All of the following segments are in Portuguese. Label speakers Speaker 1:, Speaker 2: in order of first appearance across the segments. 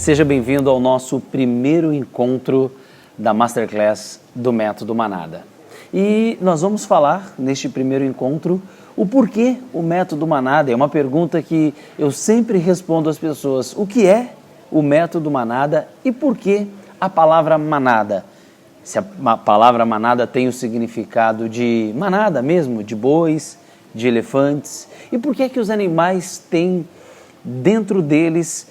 Speaker 1: Seja bem-vindo ao nosso primeiro encontro da Masterclass do Método Manada. E nós vamos falar, neste primeiro encontro, o porquê o Método Manada. É uma pergunta que eu sempre respondo às pessoas. O que é o Método Manada e por que a palavra manada? Se a palavra manada tem o significado de manada mesmo, de bois, de elefantes. E por que é que os animais têm dentro deles,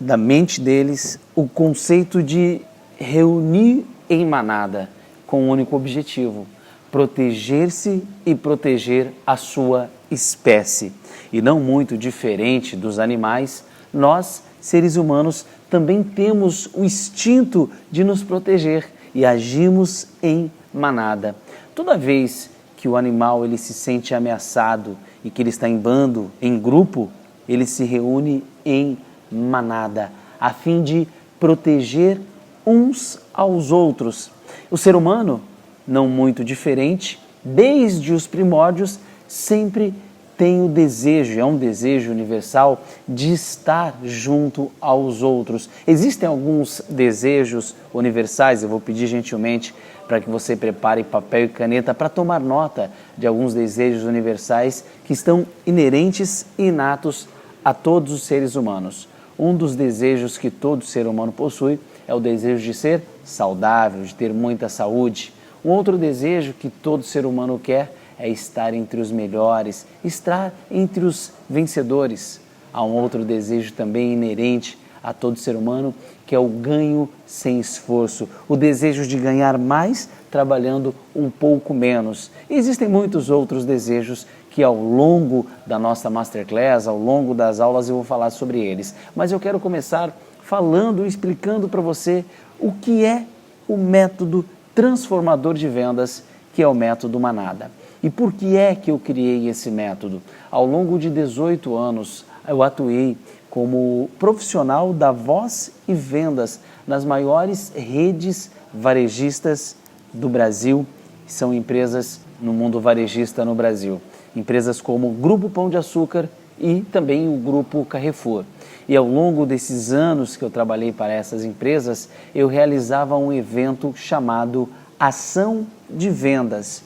Speaker 1: da mente deles, o conceito de reunir em manada com um único objetivo: proteger-se e proteger a sua espécie. E não muito diferente dos animais, nós, seres humanos, também temos o instinto de nos proteger e agimos em manada. Toda vez que o animal ele se sente ameaçado e que ele está em bando, em grupo, ele se reúne em manada, a fim de proteger uns aos outros. O ser humano, não muito diferente, desde os primórdios, sempre tem o desejo, é um desejo universal, de estar junto aos outros. Existem alguns desejos universais, eu vou pedir gentilmente para que você prepare papel e caneta para tomar nota de alguns desejos universais que estão inerentes e inatos a todos os seres humanos. Um dos desejos que todo ser humano possui é o desejo de ser saudável, de ter muita saúde. Um outro desejo que todo ser humano quer é estar entre os melhores, estar entre os vencedores. Há um outro desejo também inerente a todo ser humano, que é o ganho sem esforço, o desejo de ganhar mais trabalhando um pouco menos. E existem muitos outros desejos que ao longo da nossa Masterclass, ao longo das aulas eu vou falar sobre eles. Mas eu quero começar falando e explicando para você o que é o método transformador de vendas, que é o método Manada. E por que é que eu criei esse método? Ao longo de 18 anos, eu atuei como profissional da voz e vendas nas maiores redes varejistas do Brasil, que são empresas no mundo varejista no Brasil. Empresas como o Grupo Pão de Açúcar e também o Grupo Carrefour. E ao longo desses anos que eu trabalhei para essas empresas, eu realizava um evento chamado Ação de Vendas.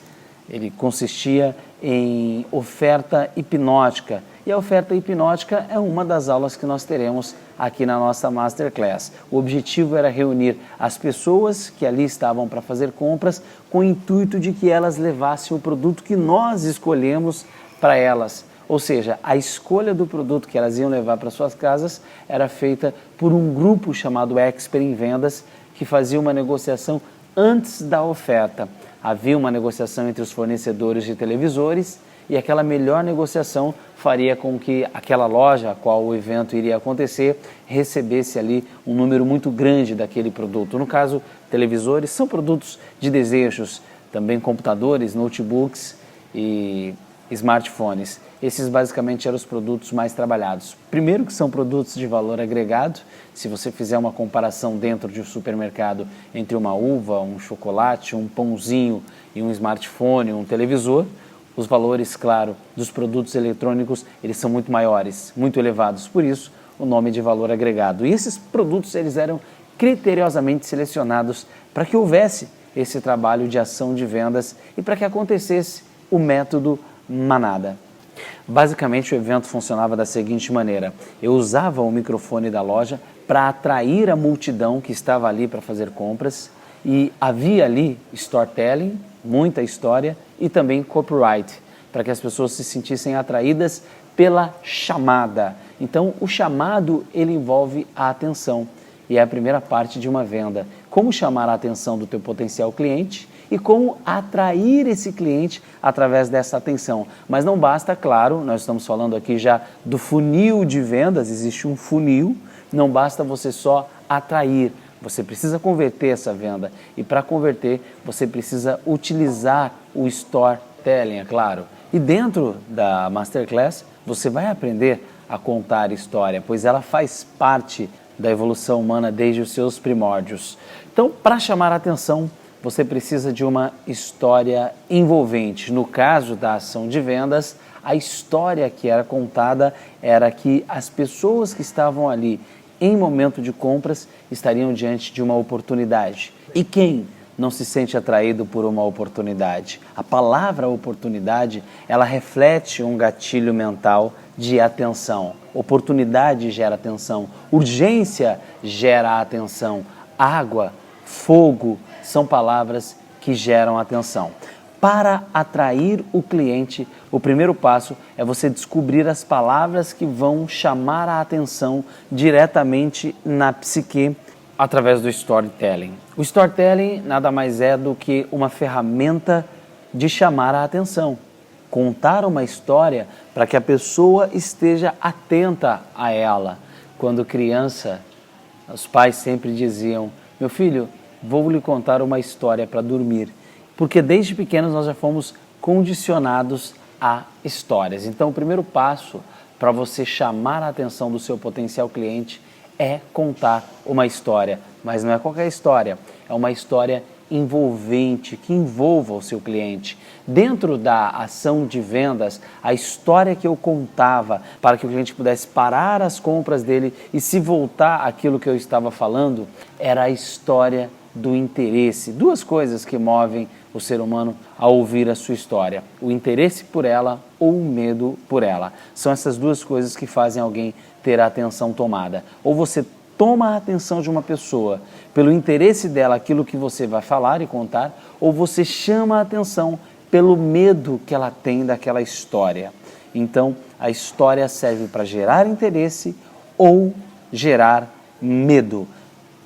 Speaker 1: Ele consistia em oferta hipnótica. E a oferta hipnótica é uma das aulas que nós teremos aqui na nossa Masterclass. O objetivo era reunir as pessoas que ali estavam para fazer compras com o intuito de que elas levassem o produto que nós escolhemos para elas. Ou seja, a escolha do produto que elas iam levar para suas casas era feita por um grupo chamado Expert em Vendas, que fazia uma negociação antes da oferta. Havia uma negociação entre os fornecedores de televisores e aquela melhor negociação faria com que aquela loja a qual o evento iria acontecer recebesse ali um número muito grande daquele produto. No caso, televisores são produtos de desejos, também computadores, notebooks e smartphones. Esses basicamente eram os produtos mais trabalhados. Primeiro que são produtos de valor agregado. Se você fizer uma comparação dentro de um supermercado entre uma uva, um chocolate, um pãozinho e um smartphone, um televisor, os valores, claro, dos produtos eletrônicos, eles são muito maiores, muito elevados. Por isso, o nome de valor agregado. E esses produtos, eles eram criteriosamente selecionados para que houvesse esse trabalho de ação de vendas e para que acontecesse o método Manada. Basicamente, o evento funcionava da seguinte maneira: eu usava o microfone da loja para atrair a multidão que estava ali para fazer compras e havia ali storytelling, muita história e também copyright, para que as pessoas se sentissem atraídas pela chamada. Então, o chamado ele envolve a atenção e é a primeira parte de uma venda. Como chamar a atenção do teu potencial cliente e como atrair esse cliente através dessa atenção. Mas não basta, claro, nós estamos falando aqui já do funil de vendas, existe um funil, não basta você só atrair, você precisa converter essa venda. E para converter, você precisa utilizar o storytelling, é claro. E dentro da Masterclass, você vai aprender a contar história, pois ela faz parte da evolução humana desde os seus primórdios. Então, para chamar a atenção, você precisa de uma história envolvente. No caso da ação de vendas, a história que era contada era que as pessoas que estavam ali em momento de compras, estariam diante de uma oportunidade. E quem não se sente atraído por uma oportunidade? A palavra oportunidade, ela reflete um gatilho mental de atenção. Oportunidade gera atenção, urgência gera atenção, água, fogo são palavras que geram atenção. Para atrair o cliente, o primeiro passo é você descobrir as palavras que vão chamar a atenção diretamente na psique através do storytelling. O storytelling nada mais é do que uma ferramenta de chamar a atenção. Contar uma história para que a pessoa esteja atenta a ela. Quando criança, os pais sempre diziam: meu filho, vou lhe contar uma história para dormir. Porque desde pequenos nós já fomos condicionados a histórias. Então o primeiro passo para você chamar a atenção do seu potencial cliente é contar uma história. Mas não é qualquer história, é uma história envolvente, que envolva o seu cliente. Dentro da ação de vendas, a história que eu contava para que o cliente pudesse parar as compras dele e se voltar àquilo que eu estava falando, era a história do interesse. Duas coisas que movem o ser humano a ouvir a sua história: o interesse por ela ou o medo por ela. São essas duas coisas que fazem alguém ter a atenção tomada. Ou você toma a atenção de uma pessoa pelo interesse dela, aquilo que você vai falar e contar, ou você chama a atenção pelo medo que ela tem daquela história. Então, a história serve para gerar interesse ou gerar medo.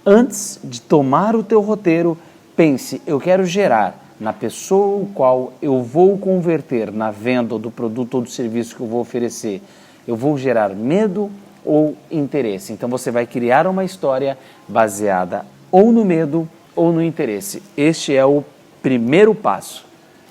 Speaker 1: Antes de tomar o teu roteiro, pense: eu quero gerar na pessoa o qual eu vou converter na venda do produto ou do serviço que eu vou oferecer, eu vou gerar medo ou interesse. Então você vai criar uma história baseada ou no medo ou no interesse. Este é o primeiro passo.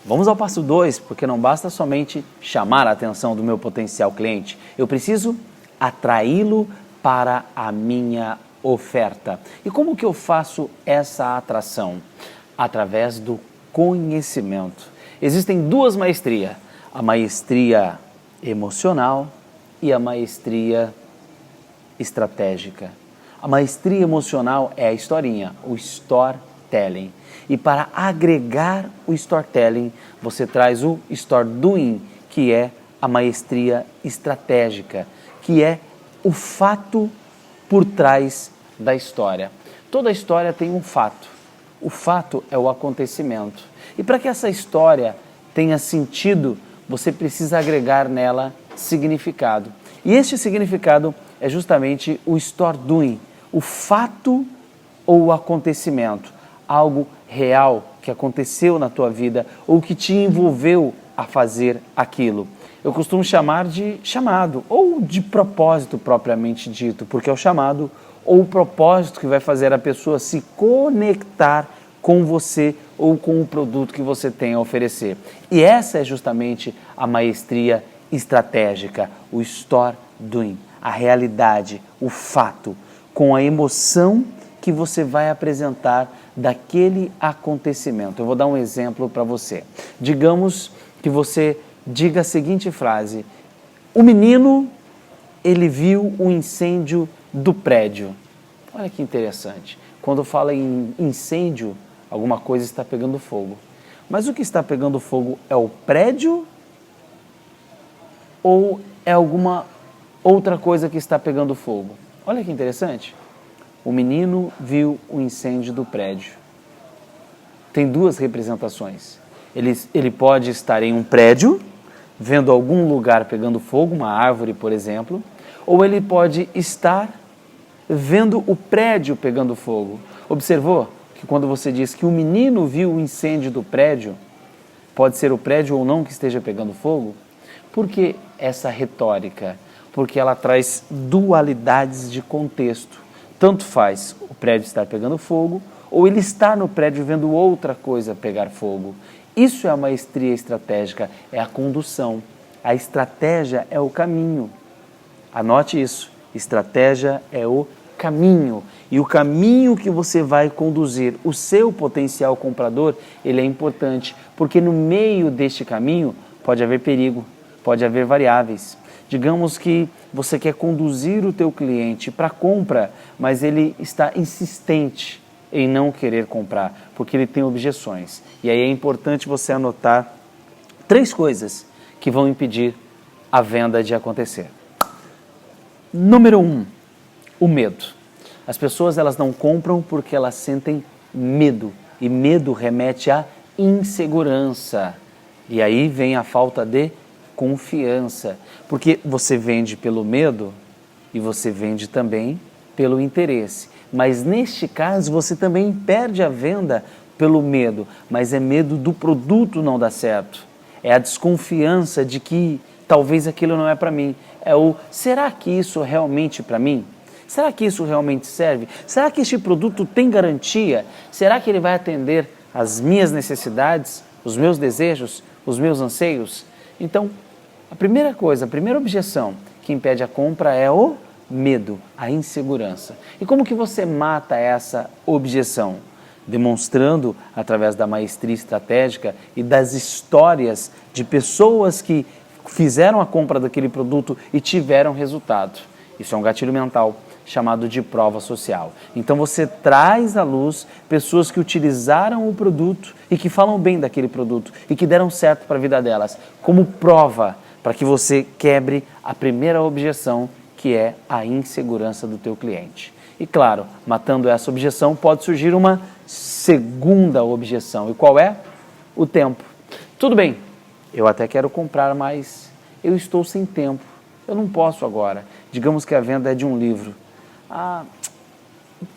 Speaker 1: Vamos ao passo 2, porque não basta somente chamar a atenção do meu potencial cliente. Eu preciso atraí-lo para a minha oferta. E como que eu faço essa atração? Através do conhecimento. Existem duas maestrias: a maestria emocional e a maestria estratégica. A maestria emocional é a historinha, o storytelling. E para agregar o storytelling, você traz o story doing, que é a maestria estratégica, que é o fato por trás da história. Toda história tem um fato. O fato é o acontecimento. E para que essa história tenha sentido, você precisa agregar nela significado. E este significado é justamente o story doing, o fato ou o acontecimento, algo real que aconteceu na tua vida ou que te envolveu a fazer aquilo. Eu costumo chamar de chamado ou de propósito propriamente dito, porque é o chamado ou o propósito que vai fazer a pessoa se conectar com você ou com o produto que você tem a oferecer. E essa é justamente a maestria estratégica, o story doing, a realidade, o fato, com a emoção que você vai apresentar daquele acontecimento. Eu vou dar um exemplo para você. Digamos que você diga a seguinte frase: o menino, ele viu o incêndio do prédio. Olha que interessante. Quando fala em incêndio, alguma coisa está pegando fogo. Mas o que está pegando fogo é o prédio ou é alguma outra coisa que está pegando fogo? Olha que interessante. O menino viu o incêndio do prédio. Tem duas representações. Ele pode estar em um prédio, vendo algum lugar pegando fogo, uma árvore, por exemplo, ou ele pode estar vendo o prédio pegando fogo. Observou que quando você diz que o menino viu o incêndio do prédio, pode ser o prédio ou não que esteja pegando fogo? Por que essa retórica? Porque ela traz dualidades de contexto. Tanto faz o prédio estar pegando fogo ou ele estar no prédio vendo outra coisa pegar fogo. Isso é a maestria estratégica, é a condução. A estratégia é o caminho. Anote isso, estratégia é o caminho. E o caminho que você vai conduzir o seu potencial comprador, ele é importante, porque no meio deste caminho pode haver perigo, pode haver variáveis. Digamos que você quer conduzir o teu cliente para a compra, mas ele está insistente em não querer comprar, porque ele tem objeções. E aí é importante você anotar 3 coisas que vão impedir a venda de acontecer. Número 1, o medo. As pessoas elas não compram porque elas sentem medo, e medo remete à insegurança. E aí vem a falta de confiança, porque você vende pelo medo e você vende também pelo interesse. Mas neste caso você também perde a venda pelo medo, mas é medo do produto não dar certo. É a desconfiança de que talvez aquilo não é para mim. É o, será que isso é realmente para mim? Será que isso realmente serve? Será que este produto tem garantia? Será que ele vai atender às minhas necessidades, os meus desejos, os meus anseios? Então, a primeira coisa, a primeira objeção que impede a compra é o medo, a insegurança. E como que você mata essa objeção? Demonstrando, através da maestria estratégica e das histórias de pessoas que fizeram a compra daquele produto e tiveram resultado. Isso é um gatilho mental chamado de prova social. Então você traz à luz pessoas que utilizaram o produto e que falam bem daquele produto e que deram certo para a vida delas, como prova para que você quebre a primeira objeção, que é a insegurança do teu cliente. E claro, matando essa objeção, pode surgir uma segunda objeção. E qual é? O tempo. Tudo bem, eu até quero comprar, mas eu estou sem tempo. Eu não posso agora. Digamos que a venda é de um livro.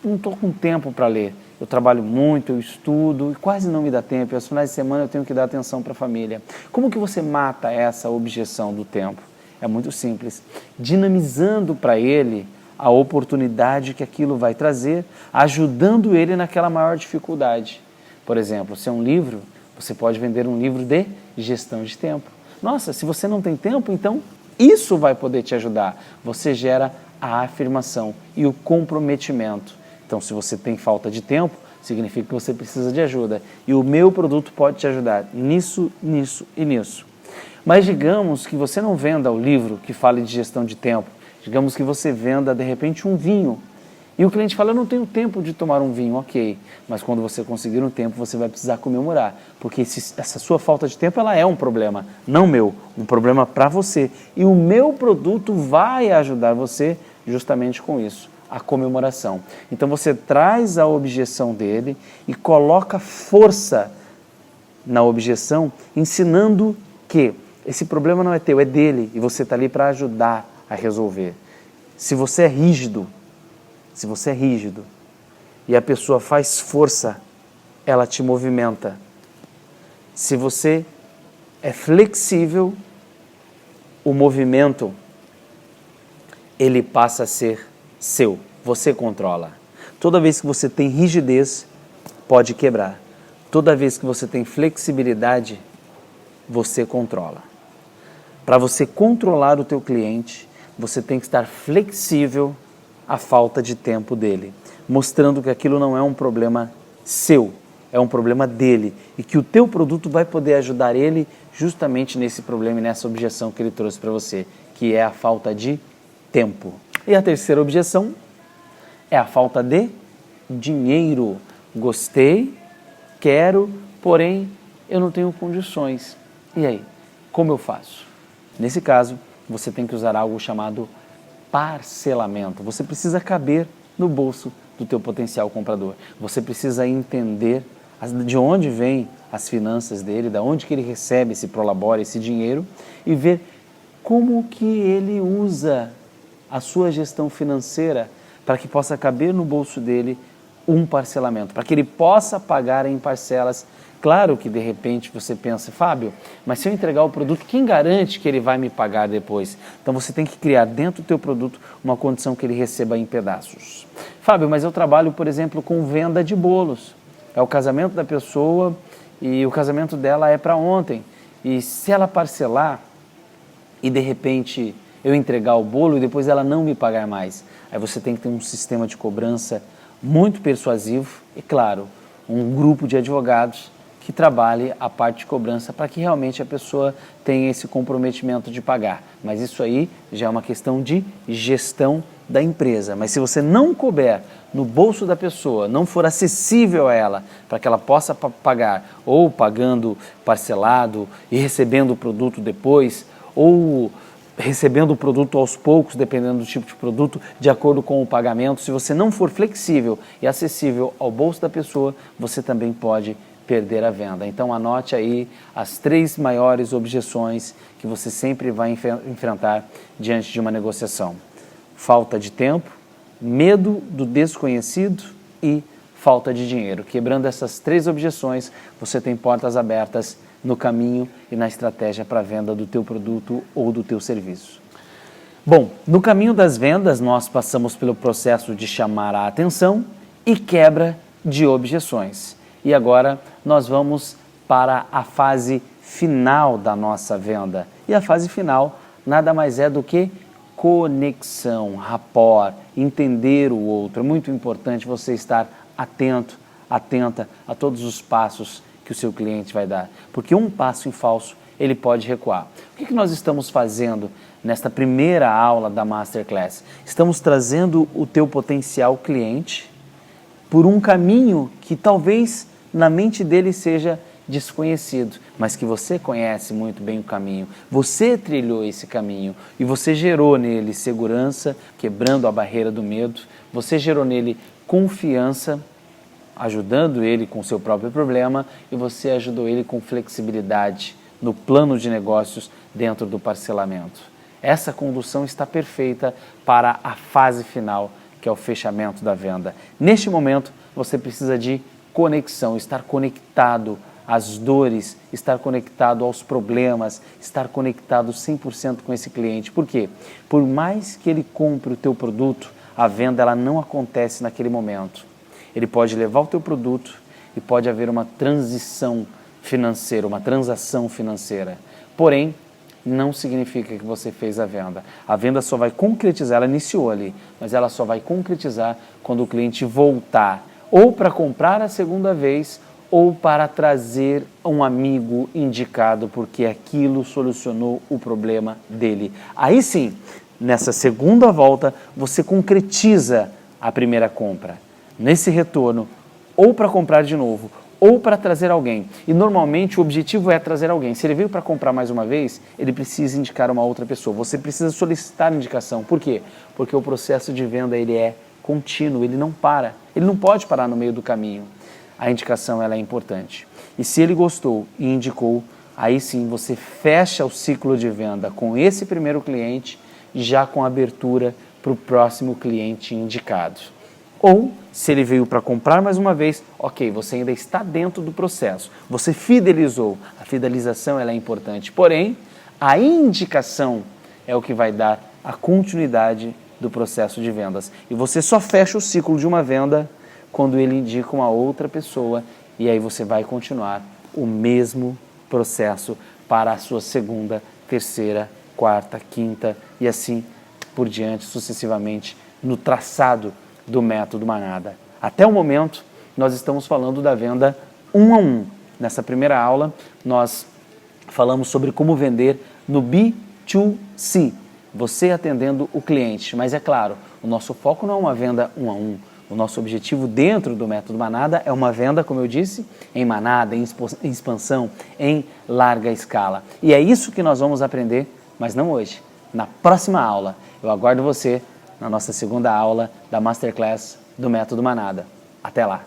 Speaker 1: Não estou com tempo para ler. Eu trabalho muito, eu estudo e quase não me dá tempo. E aos finais de semana eu tenho que dar atenção para a família. Como que você mata essa objeção do tempo? É muito simples. Dinamizando para ele a oportunidade que aquilo vai trazer, ajudando ele naquela maior dificuldade. Por exemplo, se é um livro, você pode vender um livro de gestão de tempo. Nossa, se você não tem tempo, então isso vai poder te ajudar. Você gera a afirmação e o comprometimento. Então, se você tem falta de tempo, significa que você precisa de ajuda. E o meu produto pode te ajudar nisso, nisso e nisso. Mas digamos que você não venda o livro que fale de gestão de tempo. Digamos que você venda, de repente, um vinho. E o cliente fala, eu não tenho tempo de tomar um vinho, ok. Mas quando você conseguir um tempo, você vai precisar comemorar. Porque essa sua falta de tempo, ela é um problema, não meu. Um problema para você. E o meu produto vai ajudar você justamente com isso, a comemoração. Então você traz a objeção dele e coloca força na objeção, ensinando que esse problema não é teu, é dele. E você está ali para ajudar a resolver. Se você é rígido e a pessoa faz força, ela te movimenta. Se você é flexível, o movimento, ele passa a ser seu. Você controla. Toda vez que você tem rigidez, pode quebrar. Toda vez que você tem flexibilidade, você controla. Para você controlar o teu cliente, você tem que estar flexível à falta de tempo dele, mostrando que aquilo não é um problema seu, é um problema dele e que o teu produto vai poder ajudar ele justamente nesse problema e nessa objeção que ele trouxe para você, que é a falta de tempo. E a terceira objeção é a falta de dinheiro. Gostei, quero, porém eu não tenho condições. E aí, como eu faço? Nesse caso, você tem que usar algo chamado parcelamento. Você precisa caber no bolso do teu potencial comprador. Você precisa entender de onde vêm as finanças dele, de onde que ele recebe esse prolabore, esse dinheiro, e ver como que ele usa a sua gestão financeira para que possa caber no bolso dele um parcelamento, para que ele possa pagar em parcelas. Claro que de repente você pensa, Fábio, mas se eu entregar o produto, quem garante que ele vai me pagar depois? Então você tem que criar dentro do teu produto uma condição que ele receba em pedaços. Fábio, mas eu trabalho, por exemplo, com venda de bolos. É o casamento da pessoa e o casamento dela é para ontem. E se ela parcelar e de repente eu entregar o bolo e depois ela não me pagar mais, aí você tem que ter um sistema de cobrança muito persuasivo e, claro, um grupo de advogados que trabalhe a parte de cobrança para que realmente a pessoa tenha esse comprometimento de pagar. Mas isso aí já é uma questão de gestão da empresa. Mas se você não couber no bolso da pessoa, não for acessível a ela para que ela possa pagar, ou pagando parcelado e recebendo o produto depois, ou recebendo o produto aos poucos, dependendo do tipo de produto, de acordo com o pagamento, se você não for flexível e acessível ao bolso da pessoa, você também pode perder a venda. Então anote aí as 3 maiores objeções que você sempre vai enfrentar diante de uma negociação: falta de tempo, medo do desconhecido e falta de dinheiro. Quebrando essas 3 objeções, você tem portas abertas no caminho e na estratégia para a venda do teu produto ou do teu serviço. Bom, no caminho das vendas, nós passamos pelo processo de chamar a atenção e quebra de objeções. E agora nós vamos para a fase final da nossa venda. E a fase final nada mais é do que conexão, rapport, entender o outro. É muito importante você estar atento, atenta a todos os passos que o seu cliente vai dar, porque um passo em falso ele pode recuar. O que nós estamos fazendo nesta primeira aula da Masterclass? Estamos trazendo o teu potencial cliente por um caminho que talvez na mente dele seja desconhecido, mas que você conhece muito bem o caminho. Você trilhou esse caminho e você gerou nele segurança, quebrando a barreira do medo. Você gerou nele confiança, ajudando ele com o seu próprio problema, e você ajudou ele com flexibilidade no plano de negócios dentro do parcelamento. Essa condução está perfeita para a fase final, que é o fechamento da venda. Neste momento, você precisa de conexão, estar conectado às dores, estar conectado aos problemas, estar conectado 100% com esse cliente. Por quê? Por mais que ele compre o teu produto, a venda ela não acontece naquele momento. Ele pode levar o teu produto e pode haver uma transição financeira, uma transação financeira. Porém, não significa que você fez a venda. A venda só vai concretizar, ela iniciou ali, mas ela só vai concretizar quando o cliente voltar, ou para comprar a segunda vez, ou para trazer um amigo indicado, porque aquilo solucionou o problema dele. Aí sim, nessa segunda volta, você concretiza a primeira compra. Nesse retorno, ou para comprar de novo, ou para trazer alguém. E normalmente o objetivo é trazer alguém. Se ele veio para comprar mais uma vez, ele precisa indicar uma outra pessoa. Você precisa solicitar indicação. Por quê? Porque o processo de venda ele é contínuo, ele não para. Ele não pode parar no meio do caminho. A indicação ela é importante. E se ele gostou e indicou, aí sim você fecha o ciclo de venda com esse primeiro cliente, já com abertura para o próximo cliente indicado. Ou, se ele veio para comprar mais uma vez, ok, você ainda está dentro do processo. Você fidelizou. A fidelização ela é importante. Porém, a indicação é o que vai dar a continuidade do processo de vendas. E você só fecha o ciclo de uma venda quando ele indica uma outra pessoa. E aí você vai continuar o mesmo processo para a sua segunda, terceira, quarta, quinta e assim por diante, sucessivamente, no traçado do método Manada. Até o momento, nós estamos falando da venda 1 a 1. Nessa primeira aula, nós falamos sobre como vender no B2C, você atendendo o cliente. Mas é claro, o nosso foco não é uma venda 1 a 1. O nosso objetivo dentro do método Manada é uma venda, como eu disse, em manada, em expansão, em larga escala. E é isso que nós vamos aprender, mas não hoje. Na próxima aula, eu aguardo você na nossa segunda aula da Masterclass do Método Manada. Até lá!